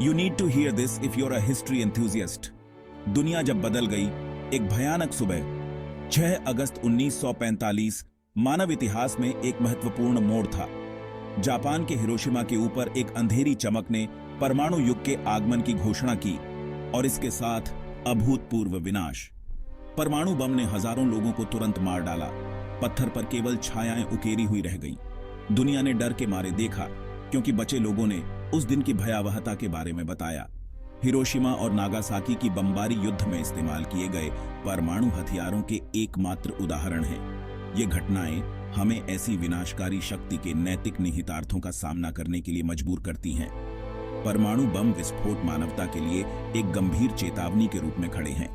You need to hear this if you're a history enthusiast. दुनिया जब बदल गई, एक भयानक सुबह 6 अगस्त 1945 मानव इतिहास में एक महत्वपूर्ण मोड़ था। जापान के हिरोशिमा के ऊपर एक अंधेरी चमक ने परमाणु युग के आगमन की घोषणा की और इसके साथ अभूतपूर्व विनाश। परमाणु बम ने हजारों लोगों को तुरंत मार डाला। पत्थर पर केवल छायाएं उकेरी हुई रह गईं। दुनिया ने डर के मारे देखा, क्योंकि बचे लोगों ने उस दिन की भयावहता के बारे में बताया। हिरोशिमा और नागासाकी की बमबारी युद्ध में इस्तेमाल किए गए परमाणु हथियारों के एकमात्र उदाहरण हैं। ये घटनाएं हमें ऐसी विनाशकारी शक्ति के नैतिक निहितार्थों का सामना करने के लिए मजबूर करती हैं। परमाणु बम विस्फोट मानवता के लिए एक गंभीर चेतावनी के रूप में खड़े हैं।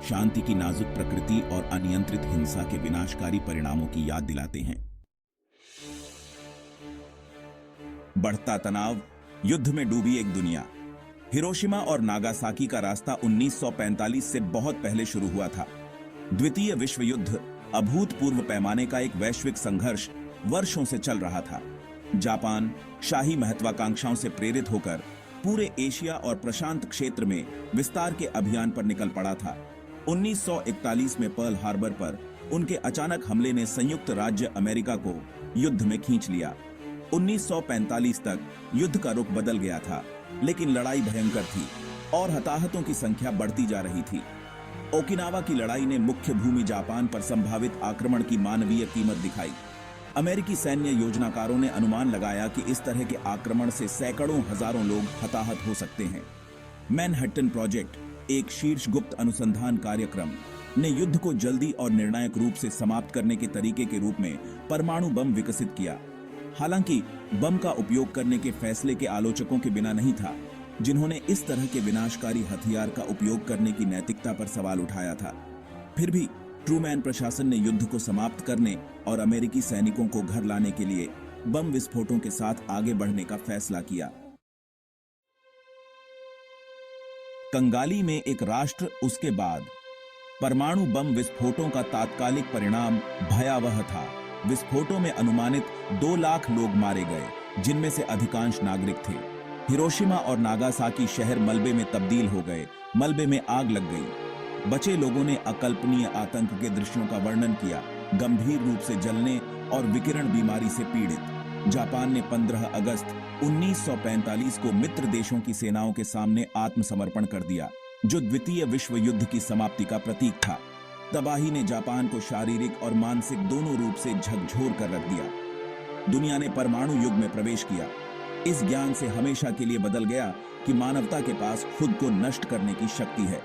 शांति की नाजुक प्रकृति और अनियंत्रित हिंसा के विनाशकारी परिणामों की याद दिलाते हैं। बढ़ता तनाव, युद्ध में डूबी एक दुनिया। हिरोशिमा और नागासाकी का रास्ता 1945 से बहुत पहले शुरू हुआ था। द्वितीय विश्व युद्ध अभूतपूर्व पैमाने का एक वैश्विक संघर्ष वर्षों से चल रहा था। जापान शाही महत्वाकांक्षाओं से प्रेरित होकर पूरे एशिया और प्रशांत क्षेत्र में विस्तार के अभियान पर निकल पड़ा था। 1941 में पर्ल हार्बर पर उनके अचानक हमले ने संयुक्त राज्य अमेरिका को युद्ध में खींच लिया। 1945 तक युद्ध का रुख बदल गया था, लेकिन लड़ाई भयंकर थी और हताहतों की संख्या बढ़ती जा रही थी। ओकिनावा की लड़ाई ने मुख्य भूमि जापान पर संभावित आक्रमण की मानवीय कीमत दिखाई। अमेरिकी सैन्य योजनाकारों ने अनुमान लगाया कि इस तरह के आक्रमण से सैकड़ों हजारों लोग हताहत हो सकते हैं। मैनहट्टन प्रोजेक्ट, एक शीर्ष गुप्त अनुसंधान कार्यक्रम, ने युद्ध को जल्दी और निर्णायक रूप से समाप्त करने के तरीके के रूप में परमाणु बम विकसित किया। हालांकि बम का उपयोग करने के फैसले के आलोचकों के बिना नहीं था, जिन्होंने इस तरह के विनाशकारी हथियार का उपयोग करने की नैतिकता पर सवाल उठाया था। फिर भी ट्रूमैन प्रशासन ने युद्ध को समाप्त करने और अमेरिकी सैनिकों को घर लाने के लिए बम विस्फोटों के साथ आगे बढ़ने का फैसला किया। कंगाली में एक राष्ट्र, उसके बाद परमाणु बम विस्फोटों का तात्कालिक परिणाम भयावह था। विस्फोटों में अनुमानित 2 लाख लोग मारे गए, जिनमें से अधिकांश नागरिक थे। हिरोशिमा और नागासाकी शहर मलबे में तब्दील हो गए। मलबे में आग लग गई। बचे लोगों ने अकल्पनीय आतंक के दृश्यों का वर्णन किया, गंभीर रूप से जलने और विकिरण बीमारी से पीड़ित। जापान ने 15 अगस्त 1945 को मित्र देशों की सेनाओं के सामने आत्मसमर्पण कर दिया, जो द्वितीय विश्व युद्ध की समाप्ति का प्रतीक था। तबाही ने जापान को शारीरिक और मानसिक दोनों रूप से झकझोर कर रख दिया। दुनिया ने परमाणु युग में प्रवेश किया। इस ज्ञान से हमेशा के लिए बदल गया कि मानवता के पास खुद को नष्ट करने की शक्ति है।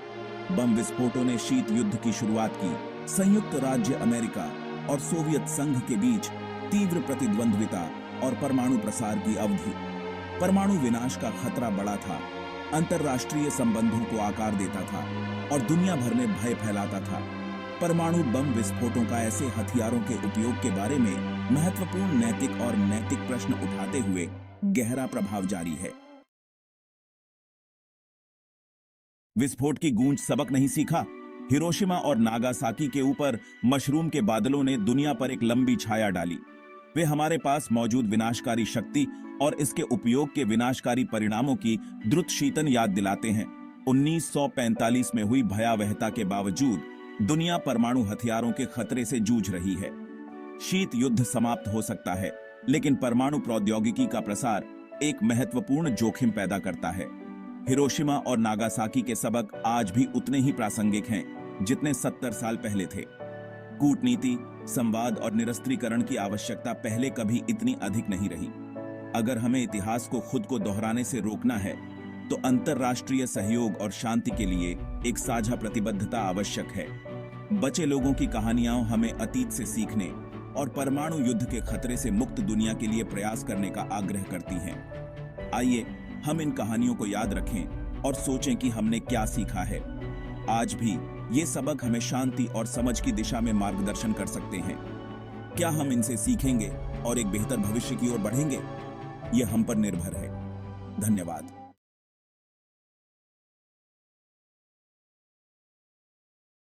बम विस्फोटों ने शीत युद्ध की शुरुआत की। संयुक्त राज्य अमेरिका और सोवियत संघ के बीच तीव्र प्रतिद्वंद्विता और परमाणु प्रसार की अवधि। परमाणु विनाश का खतरा बड़ा था, अंतर्राष्ट्रीय संबंधों को आकार देता था और दुनिया भर में भय फैलाता था। परमाणु बम विस्फोटों का ऐसे हथियारों के उपयोग के बारे में महत्वपूर्ण नैतिक और नैतिक प्रश्न उठाते हुए गहरा प्रभाव जारी है। विस्फोट की गूंज सबक नहीं सीखा। हिरोशिमा और नागासाकी के ऊपर मशरूम के बादलों ने दुनिया पर एक लंबी छाया डाली। वे हमारे पास मौजूद विनाशकारी शक्ति और इसके उपयोग के विनाशकारी परिणामों की द्रुत शीतन याद दिलाते हैं। 1945 में हुई भयावहता के बावजूद दुनिया परमाणु हथियारों के खतरे से जूझ रही है। शीत युद्ध समाप्त हो सकता है, लेकिन परमाणु प्रौद्योगिकी का प्रसार एक महत्वपूर्ण जोखिम पैदा करता है। हिरोशिमा और नागासाकी के सबक आज भी उतने ही प्रासंगिक हैं जितने 70 साल पहले थे। कूटनीति, संवाद और निरस्त्रीकरण की आवश्यकता पहले कभी इतनी अधिक नहीं रही। अगर हमें इतिहास को खुद को दोहराने से रोकना है, तो अंतर्राष्ट्रीय सहयोग और शांति के लिए एक साझा प्रतिबद्धता आवश्यक है। बचे लोगों की कहानियां हमें अतीत से सीखने और परमाणु युद्ध के खतरे से मुक्त दुनिया के लिए प्रयास करने का आग्रह करती हैं। आइए हम इन कहानियों को याद रखें और सोचें कि हमने क्या सीखा है। आज भी ये सबक हमें शांति और समझ की दिशा में मार्गदर्शन कर सकते हैं। क्या हम इनसे सीखेंगे और एक बेहतर भविष्य की ओर बढ़ेंगे? यह हम पर निर्भर है। धन्यवाद।